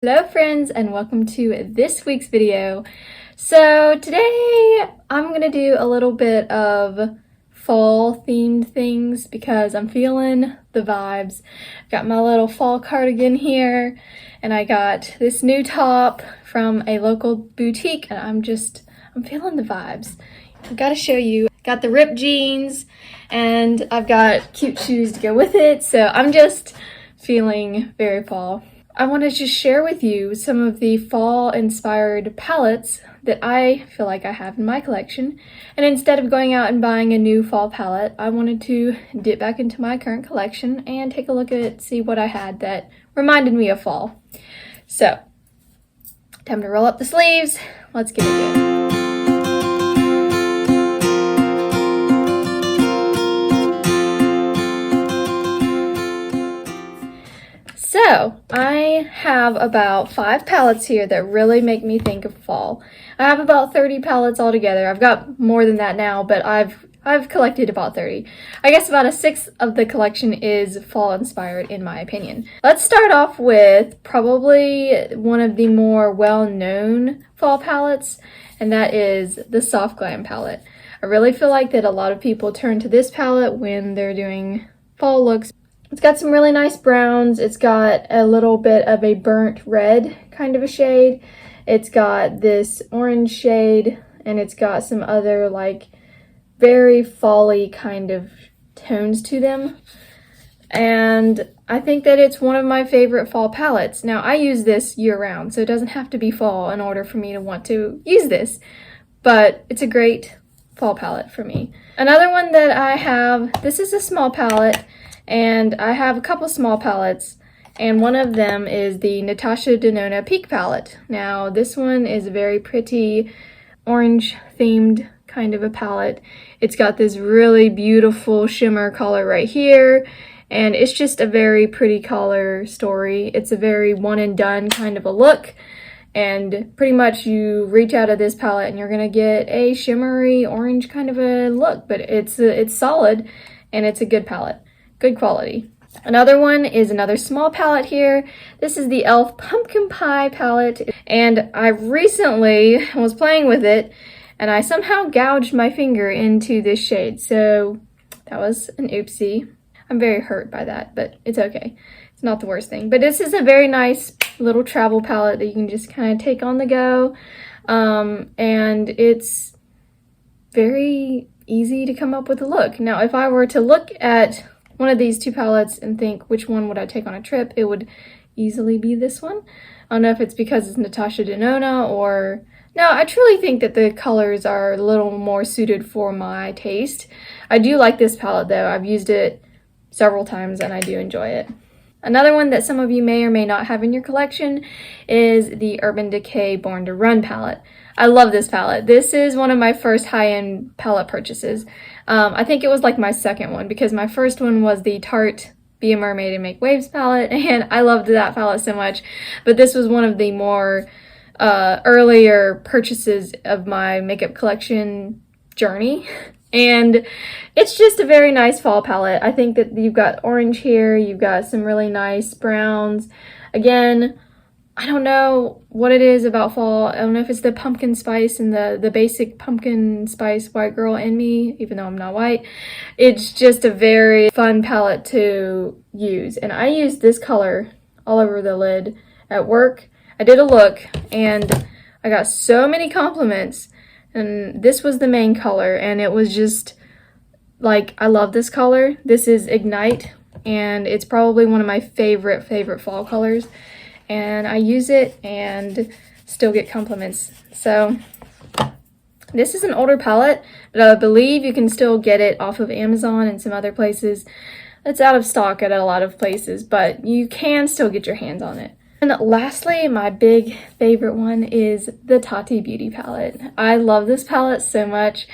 Hello friends, and welcome to this week's video. So today I'm gonna do a little bit of fall themed things because I'm feeling the vibes. Got my little fall cardigan here, and I got this new top from a local boutique, and I'm feeling the vibes. I've got to show you. Got the ripped jeans, and I've got cute shoes to go with it, so I'm just feeling very fall. I want to just share with you some of the fall-inspired palettes that I feel like I have in my collection. And instead of going out and buying a new fall palette, I wanted to dip back into my current collection and take a look at it, see what I had that reminded me of fall. So, time to roll up the sleeves. Let's get into it. So, I have about 5 palettes here that really make me think of fall. I have about 30 palettes altogether. I've got more than that now, but I've collected about 30. I guess about a sixth of the collection is fall inspired in my opinion. Let's start off with probably one of the more well-known fall palettes, and that is the Soft Glam palette. I really feel like that a lot of people turn to this palette when they're doing fall looks. It's got some really nice browns. It's got a little bit of a burnt red kind of a shade. It's got this orange shade, and it's got some other like very fall-y kind of tones to them. And I think that it's one of my favorite fall palettes. Now, I use this year-round, so it doesn't have to be fall in order for me to want to use this. But it's a great fall palette for me. Another one that I have, this is a small palette, and I have a couple small palettes, and one of them is the Natasha Denona Peak palette. Now, this one is a very pretty orange-themed kind of a palette. It's got this really beautiful shimmer color right here, and it's just a very pretty color story. It's a very one-and-done kind of a look, and pretty much you reach out of this palette and you're gonna get a shimmery orange kind of a look, but it's solid, and it's a good palette. Good quality. Another one is another small palette here. This is the e.l.f. Pumpkin Pie palette, and I recently was playing with it, and I somehow gouged my finger into this shade, so that was an oopsie. I'm very hurt by that, but it's okay. It's not the worst thing. But this is a very nice little travel palette that you can just kind of take on the go, and it's very easy to come up with a look. Now, if I were to look at one of these two palettes and think which one would I take on a trip, it would easily be this one. I don't know if it's because it's Natasha Denona or... No, I truly think that the colors are a little more suited for my taste. I do like this palette though. I've used it several times and I do enjoy it. Another one that some of you may or may not have in your collection is the Urban Decay Born to Run palette. I love this palette. This is one of my first high-end palette purchases. I think it was like my second one because my first one was the Tarte Be a Mermaid and Make Waves palette, and I loved that palette so much. But this was one of the more earlier purchases of my makeup collection journey. And it's just a very nice fall palette. I think that you've got orange here, you've got some really nice browns. Again, I don't know what it is about fall. I don't know if it's the pumpkin spice and the basic pumpkin spice white girl in me, even though I'm not white. It's just a very fun palette to use. And I used this color all over the lid at work. I did a look and I got so many compliments. And this was the main color, and it was just like, I love this color. This is Ignite, and it's probably one of my favorite fall colors. And I use it and still get compliments. So this is an older palette, but I believe you can still get it off of Amazon and some other places. It's out of stock at a lot of places, but you can still get your hands on it. And lastly, my big favorite one is the Tati Beauty palette. I love this palette so much,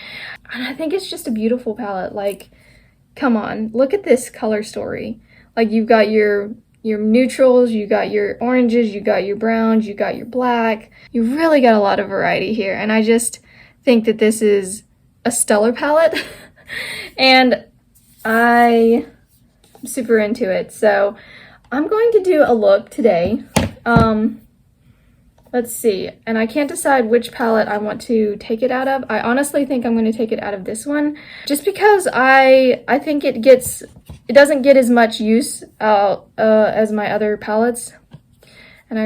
and I think it's just a beautiful palette. Like, come on, look at this color story. Like, you've got your neutrals, you got your oranges, you got your browns, you got your black. You really got a lot of variety here, and I just think that this is a stellar palette, and I'm super into it. So I'm going to do a look today Let's see, and I can't decide which palette I want to take it out of. I honestly think I'm going to take it out of this one, just because I think it doesn't get as much use as my other palettes, and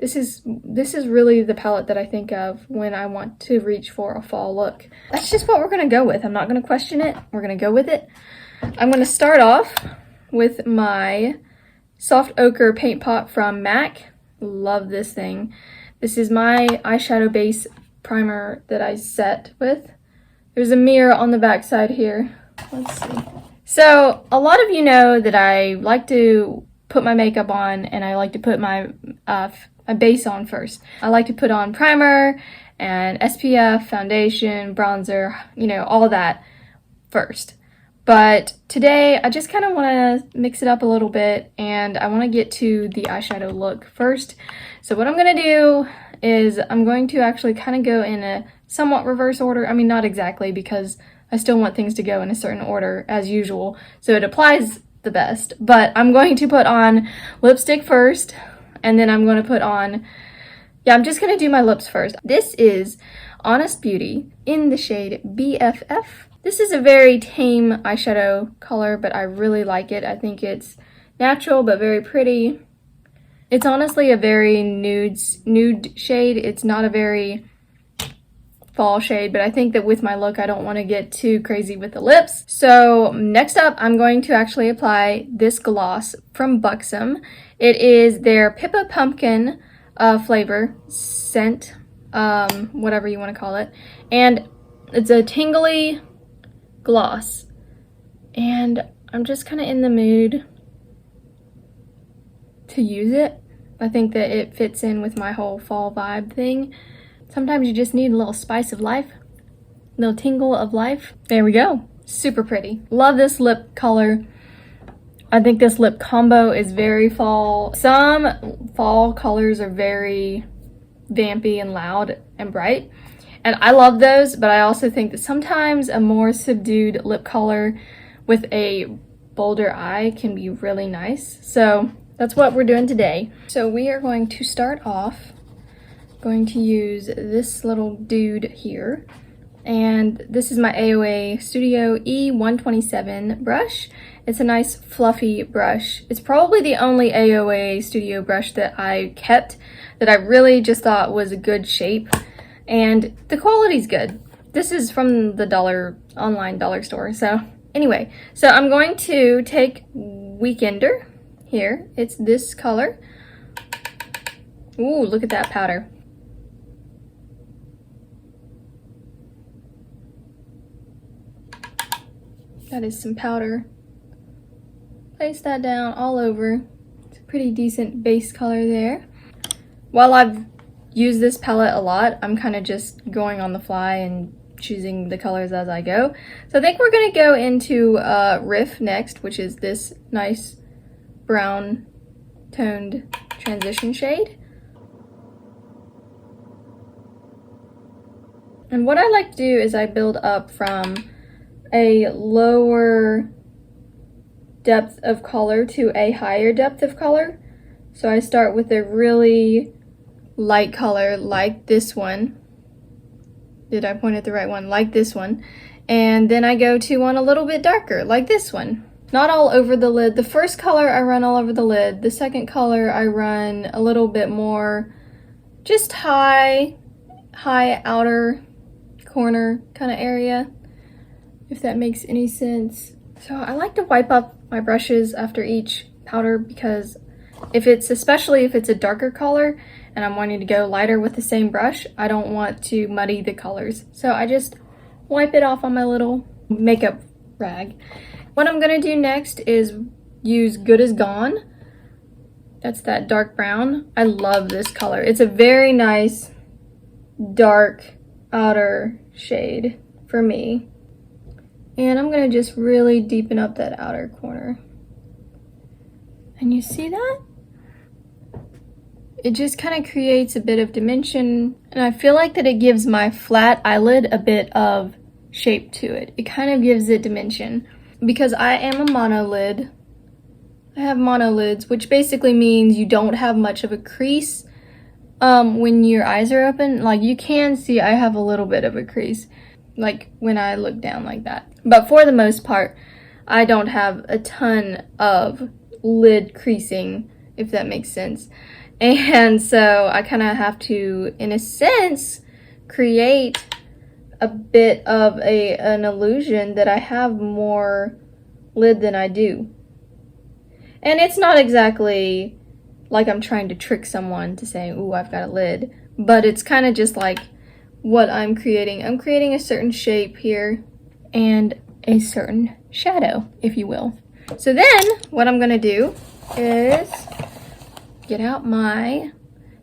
this is really the palette that I think of when I want to reach for a fall look. That's just what we're going to go with. I'm not going to question it. We're going to go with it. I'm going to start off with my Soft Ochre Paint Pot from MAC. Love this thing. This is my eyeshadow base primer that I set with. There's a mirror on the back side here. Let's see. So a lot of you know that I like to put my makeup on and I like to put my base on first. I like to put on primer and SPF, foundation, bronzer, you know, all that first. But today, I just kind of want to mix it up a little bit, and I want to get to the eyeshadow look first. So what I'm going to do is I'm going to actually kind of go in a somewhat reverse order. I mean, not exactly, because I still want things to go in a certain order as usual, so it applies the best. But I'm going to put on lipstick first, and then I'm going to put on, I'm just going to do my lips first. This is Honest Beauty in the shade BFF. This is a very tame eyeshadow color, but I really like it. I think it's natural but very pretty. It's honestly a very nude shade. It's not a very fall shade, but I think that with my look, I don't want to get too crazy with the lips. So next up, I'm going to actually apply this gloss from Buxom. It is their Pippa Pumpkin flavor scent, whatever you want to call it. And it's a tingly gloss, and I'm just kind of in the mood to use it. I think that it fits in with my whole fall vibe thing. Sometimes you just need a little spice of life, a little tingle of life. There we go. Super pretty. Love this lip color. I think this lip combo is very fall. Some fall colors are very vampy and loud and bright, and I love those, but I also think that sometimes a more subdued lip color with a bolder eye can be really nice. So that's what we're doing today. So we are going to start off going to use this little dude here, and this is my AOA Studio E127 brush. It's a nice fluffy brush. It's probably the only AOA Studio brush that I kept that I really just thought was a good shape. And the quality's good. This is from the online dollar store. So anyway, so I'm going to take Weekender here. It's this color. Ooh, look at that powder. That is some powder. Place that down all over. It's a pretty decent base color there. While I've used this palette a lot, I'm kind of just going on the fly and choosing the colors as I go. So I think we're going to go into Riff next, which is this nice brown toned transition shade. And what I like to do is I build up from a lower depth of color to a higher depth of color. So I start with a really light color like this one. Did I point at the right one? Like this one. And then I go to one a little bit darker like this one. Not all over the lid. The first color I run all over the lid. The second color I run a little bit more just high outer corner kind of area, if that makes any sense. So I like to wipe up my brushes after each powder, because especially if it's a darker color and I'm wanting to go lighter with the same brush, I don't want to muddy the colors. So I just wipe it off on my little makeup rag. What I'm gonna do next is use Good As Gone. That's that dark brown. I love this color. It's a very nice dark outer shade for me. And I'm gonna just really deepen up that outer corner. And you see that? It just kind of creates a bit of dimension, and I feel like that it gives my flat eyelid a bit of shape to it. It kind of gives it dimension. Because I am a monolid, I have monolids, which basically means you don't have much of a crease when your eyes are open, like you can see I have a little bit of a crease, like when I look down like that. But for the most part, I don't have a ton of lid creasing, if that makes sense. And so I kind of have to, in a sense, create a bit of an illusion that I have more lid than I do. And it's not exactly like I'm trying to trick someone to say, ooh, I've got a lid. But it's kind of just like what I'm creating. I'm creating a certain shape here and a certain shadow, if you will. So then what I'm going to do is get out my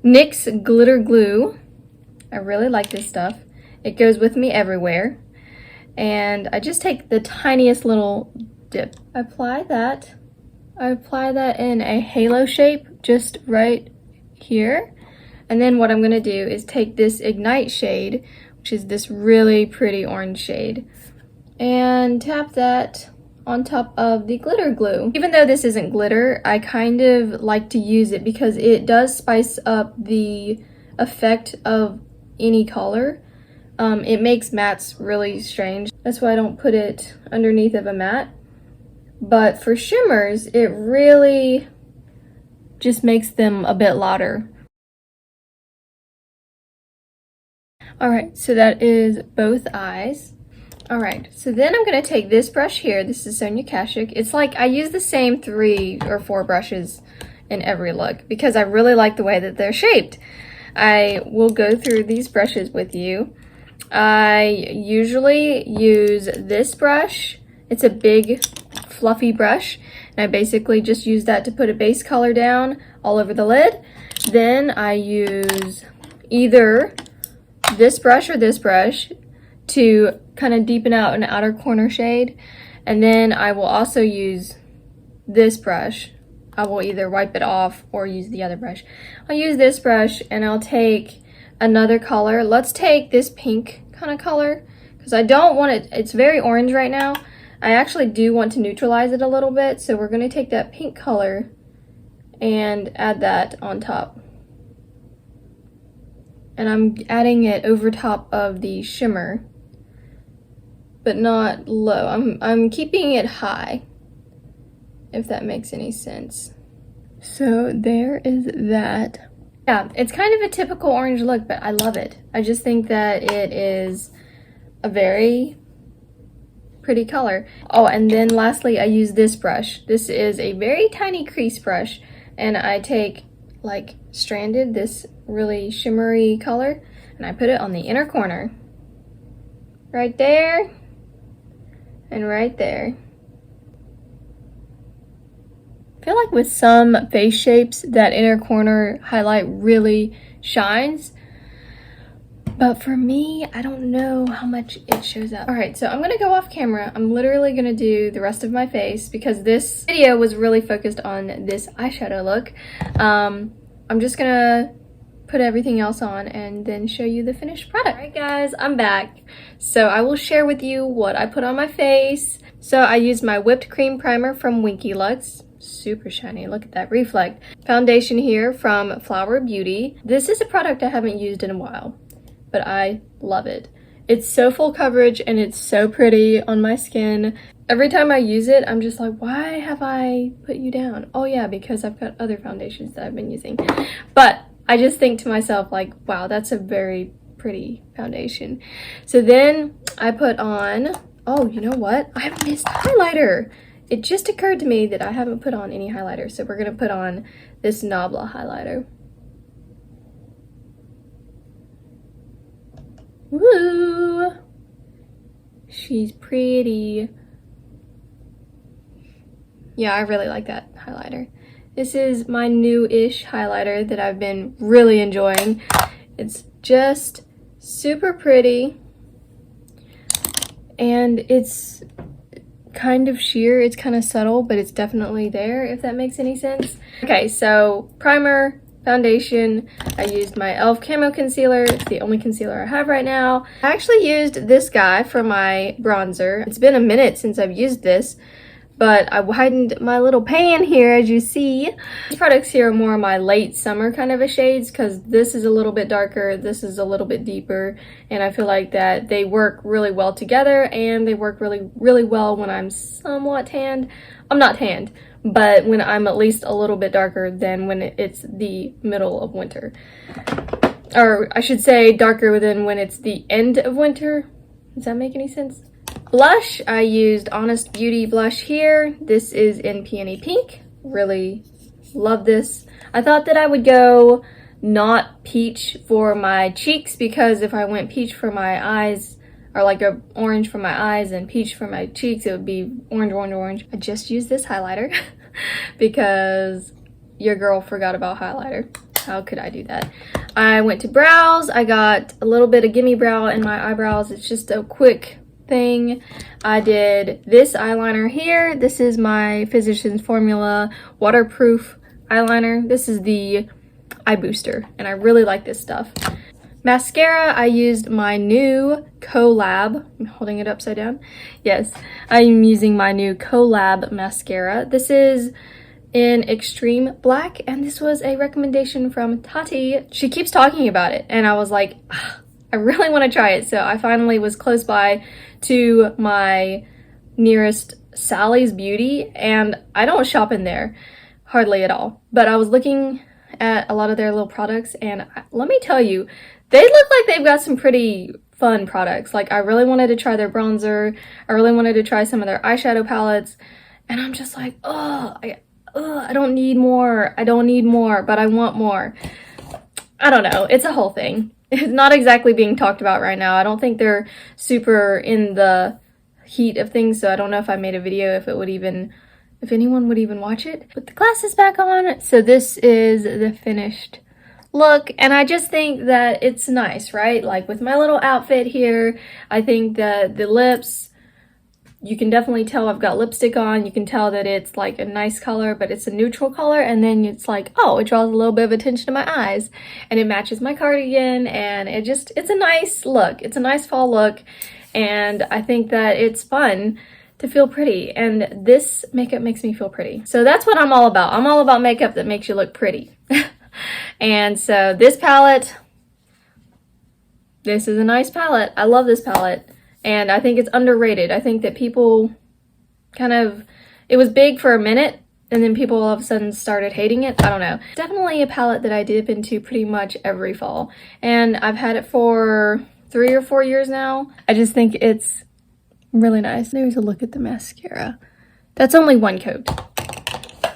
NYX Glitter Glue. I really like this stuff. It goes with me everywhere. And I just take the tiniest little dip. I apply that in a halo shape just right here. And then what I'm going to do is take this Ignite shade, which is this really pretty orange shade, and tap that on top of the glitter glue. Even though this isn't glitter, I kind of like to use it because it does spice up the effect of any color. It makes mattes really strange. That's why I don't put it underneath of a matte. But for shimmers, it really just makes them a bit louder. Alright, so that is both eyes. Alright, so then I'm going to take this brush here. This is Sonia Kashuk. It's like I use the same 3 or 4 brushes in every look because I really like the way that they're shaped. I will go through these brushes with you. I usually use this brush. It's a big fluffy brush, and I basically just use that to put a base color down all over the lid. Then I use either this brush or this brush to kind of deepen out an outer corner shade, and then I will also use this brush. I will either wipe it off or use the other brush. I'll use this brush and I'll take another color. Let's take this pink kind of color because I don't want it, it's very orange right now. I actually do want to neutralize it a little bit, so we're going to take that pink color and add that on top. And I'm adding it over top of the shimmer, but not low. I'm keeping it high, if that makes any sense. So there is that. Yeah, it's kind of a typical orange look, but I love it. I just think that it is a very pretty color. Oh, and then lastly, I use this brush. This is a very tiny crease brush, and I take like stranded, this really shimmery color, and I put it on the inner corner. Right there, and right there. I feel like with some face shapes, that inner corner highlight really shines. But for me, I don't know how much it shows up. Alright, so I'm going to go off camera. I'm literally going to do the rest of my face because this video was really focused on this eyeshadow look. I'm just going to put everything else on and then show you the finished product. Alright guys, I'm back. So I will share with you what I put on my face. So I used my whipped cream primer from Winky Lux. Super shiny, look at that reflect. Foundation here from Flower Beauty. This is a product I haven't used in a while, but I love it. It's so full coverage and it's so pretty on my skin. Every time I use it, I'm just like, why have I put you down? Oh yeah, because I've got other foundations that I've been using. But I just think to myself like, wow, that's a very pretty foundation. So then I put on, oh, you know what? I missed highlighter. It just occurred to me that I haven't put on any highlighter. So we're gonna put on this Nabla highlighter. Woo! She's pretty. Yeah, I really like that highlighter. This is my new-ish highlighter that I've been really enjoying. It's just super pretty. And it's kind of sheer. It's kind of subtle, but it's definitely there, if that makes any sense. Okay, so primer, foundation. I used my e.l.f. Camo Concealer. It's the only concealer I have right now. I actually used this guy for my bronzer. It's been a minute since I've used this but I widened my little pan here, as you see. These products here are more my late summer kind of a shades, because this is a little bit darker, this is a little bit deeper, and I feel like that they work really well together, and they work really well when I'm somewhat tanned. I'm not tanned, but when I'm at least a little bit darker than when it's the middle of winter. Or I should say darker than when it's the end of winter. Does that make any sense? Blush, I used Honest Beauty blush here. This is in Peony Pink. Really love this. I thought that I would go not peach for my cheeks, because if I went peach for my eyes, or like a orange for my eyes and peach for my cheeks, it would be orange, orange, orange. I just used this highlighter because your girl forgot about highlighter. How could I do that? I went to brows. I got a little bit of Gimme Brow in my eyebrows. It's just a quick thing. I did this eyeliner here. This is my Physicians Formula waterproof eyeliner. This is the Eye Booster, and I really like this stuff. Mascara, I used my new Collab. I'm holding it upside down. Yes, I'm using my new Collab mascara. This is in Extreme Black, and this was a recommendation from Tati. She keeps talking about it, and I was like, I really want to try it. So I finally was close by to my nearest Sally's Beauty, and I don't shop in there hardly at all, but I was looking at a lot of their little products, and let me tell you, they look like they've got some pretty fun products. Like, I really wanted to try their bronzer. I really wanted to try some of their eyeshadow palettes, and I'm just like, I don't need more. I don't need more, but I want more. I don't know. It's a whole thing. It's not exactly being talked about right now. I don't think they're super in the heat of things, so I don't know if I made a video, if anyone would even watch it. Put the glasses back on. So this is the finished look, and I just think that it's nice, right? Like with my little outfit here, I think that the lips, you can definitely tell I've got lipstick on. You can tell that it's like a nice color, but it's a neutral color, and then it's like, oh, it draws a little bit of attention to my eyes, and it matches my cardigan, and it's a nice look. It's a nice fall look, and I think that it's fun to feel pretty, and this makeup makes me feel pretty. So that's what I'm all about. I'm all about makeup that makes you look pretty. And so this palette, this is a nice palette. I love this palette, and I think it's underrated. I think that people it was big for a minute, and then people all of a sudden started hating it. I don't know. Definitely a palette that I dip into pretty much every fall, and I've had it for 3 or 4 years now. I just think it's really nice. There's a look at the mascara. That's only one coat.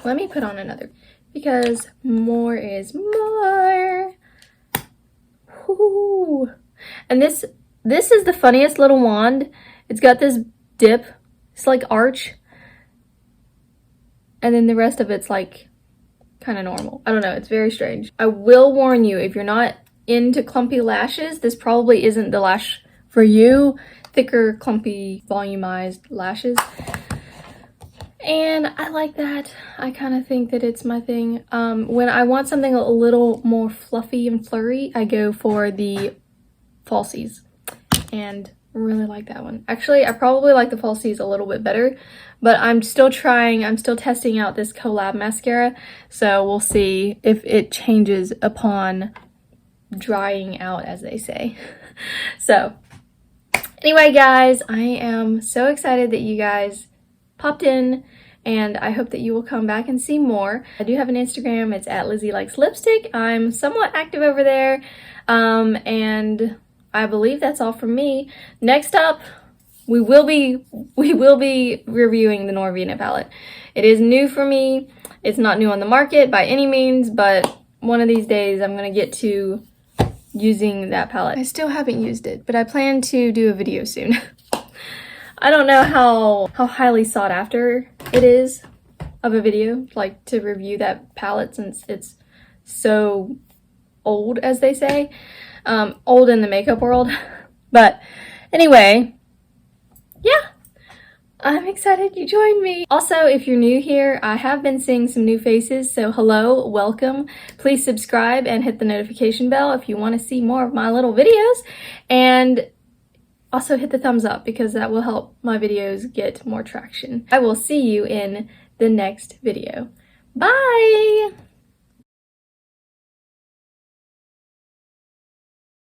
Let me put on another, because more is more. Woo. And this is the funniest little wand. It's got this dip. It's like arch. And then the rest of it's like kind of normal. I don't know. It's very strange. I will warn you, if you're not into clumpy lashes, this probably isn't the lash for you. Thicker, clumpy, volumized lashes. And I like that. I kind of think that it's my thing. When I want something a little more fluffy and flirty, I go for the falsies, and really like that one. Actually, I probably like the falsies a little bit better, but I'm still testing out this Collab mascara, so we'll see if it changes upon drying out, as they say. So anyway, guys, I am so excited that you guys popped in, and I hope that you will come back and see more. I do have an Instagram. It's at Lizzie Likes Lipstick. I'm somewhat active over there, and I believe that's all from me. Next up, we will be reviewing the Norvina palette. It is new for me. It's not new on the market by any means, but one of these days I'm gonna get to using that palette. I still haven't used it, but I plan to do a video soon. I don't know how highly sought after it is of a video, like to review that palette, since it's so old, as they say. Old in the makeup world. But anyway, yeah, I'm excited you joined me. Also, if you're new here, I have been seeing some new faces, so hello, welcome. Please subscribe and hit the notification bell if you want to see more of my little videos. And Also hit the thumbs up because that will help my videos get more traction. I will see you in the next video. Bye!